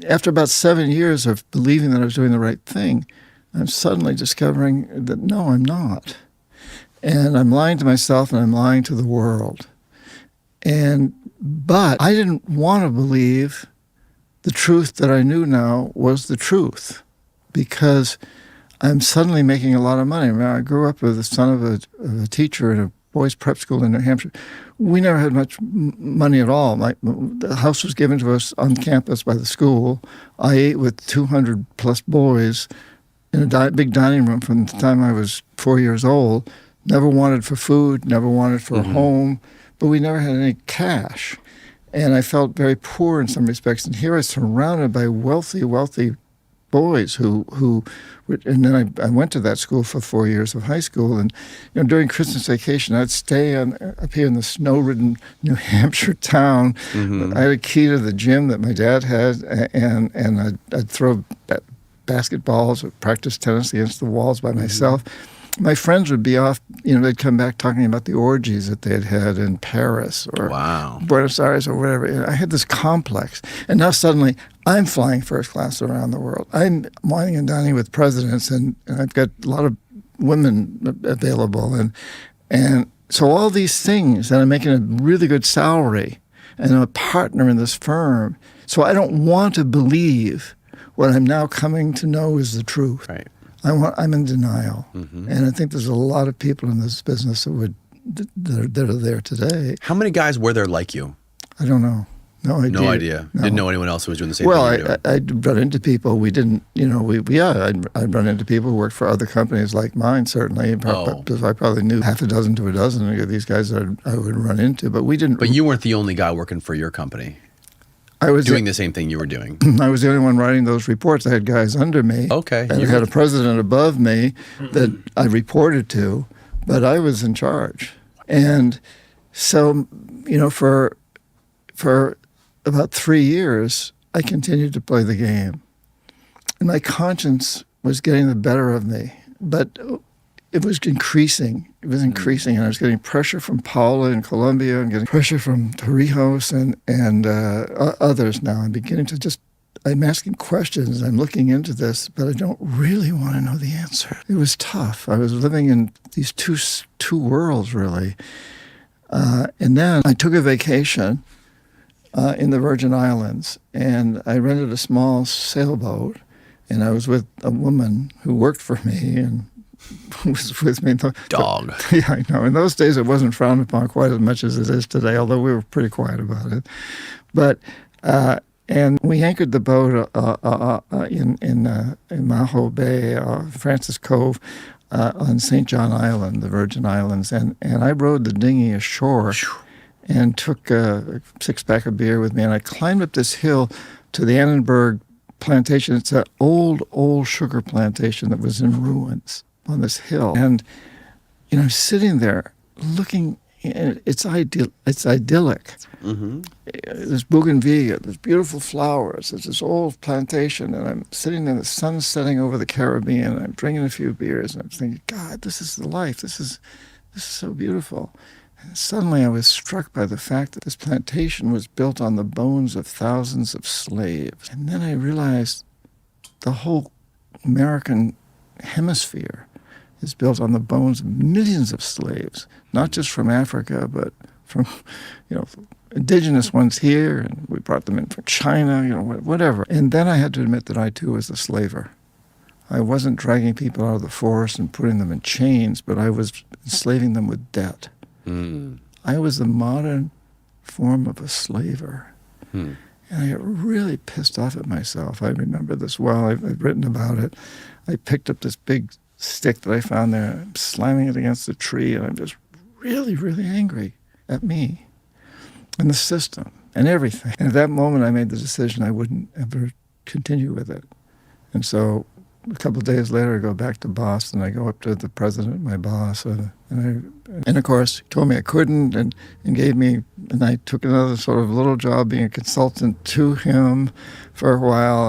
after about 7 years of believing that I was doing the right thing, I'm suddenly discovering that no, I'm not. And I'm lying to myself and I'm lying to the world. But I didn't want to believe the truth that I knew now was the truth, because I'm suddenly making a lot of money. I mean, I grew up with the son of a teacher in a boys' prep school in New Hampshire. We never had much money at all. The house was given to us on campus by the school. I ate with 200 plus boys in a big dining room from the time I was 4 years old. Never wanted for food, never wanted for a home, but we never had any cash. And I felt very poor in some respects. And here I was surrounded by wealthy boys who and then I went to that school for 4 years of high school. And during Christmas vacation, I'd stay up here in the snow-ridden New Hampshire town. I had a key to the gym that my dad had, and I'd throw basketballs or practice tennis against the walls by myself. My friends would be off, they'd come back talking about the orgies that they had in Paris or Buenos Aires or whatever. I had this complex. And now suddenly I'm flying first class around the world. I'm wining and dining with presidents, and I've got a lot of women available. And so all these things, and I'm making a really good salary, and I'm a partner in this firm. So I don't want to believe what I'm now coming to know is the truth. Right. I'm in denial, and I think there's a lot of people in this business that are there today. How many guys were there like you? I don't know. No idea. No idea. No. Didn't know anyone else who was doing the same thing you were doing. I'd run into people. We didn't, I'd run into people who worked for other companies like mine, certainly, because I probably knew half a dozen to a dozen of these guys that I would run into, but we didn't. But you weren't the only guy working for your company. I was doing the same thing you were doing. I was the only one writing those reports. I had guys under me. Okay. And I had a president above me that I reported to, but I was in charge. And so, for about 3 years, I continued to play the game. And my conscience was getting the better of me. But it was increasing. It was increasing, and I was getting pressure from Paula in Colombia, and getting pressure from Torrijos and others now. I'm beginning to I'm asking questions, I'm looking into this, but I don't really want to know the answer. It was tough. I was living in these two worlds, really. And then I took a vacation in the Virgin Islands, and I rented a small sailboat, and I was with a woman who worked for me, and was with me. Dog. Yeah, I know. In those days, it wasn't frowned upon quite as much as it is today, although we were pretty quiet about it. But and we anchored the boat in Maho Bay, Francis Cove, on St. John Island, the Virgin Islands, and I rowed the dinghy ashore and took a six-pack of beer with me, and I climbed up this hill to the Annenberg plantation. It's an old sugar plantation that was in ruins on this hill. And, I'm sitting there looking, and it's idyllic. There's bougainvillea, there's beautiful flowers, there's this old plantation, and I'm sitting there, the sun's setting over the Caribbean, and I'm drinking a few beers, and I'm thinking, God, this is the life, this is so beautiful. And suddenly I was struck by the fact that this plantation was built on the bones of thousands of slaves. And then I realized the whole American hemisphere is built on the bones of millions of slaves, not just from Africa, but from, indigenous ones here, and we brought them in from China, whatever. And then I had to admit that I too was a slaver. I wasn't dragging people out of the forest and putting them in chains, but I was enslaving them with debt. I was the modern form of a slaver. And I got really pissed off at myself. I remember this well. I've written about it. I picked up this big stick that I found there, and I'm slamming it against a tree, and I'm just really, really angry at me and the system and everything. And at that moment, I made the decision I wouldn't ever continue with it. And so a couple of days later, I go back to Boston. I go up to the president, my boss, and of course, he told me I couldn't, and I took another sort of little job being a consultant to him for a while.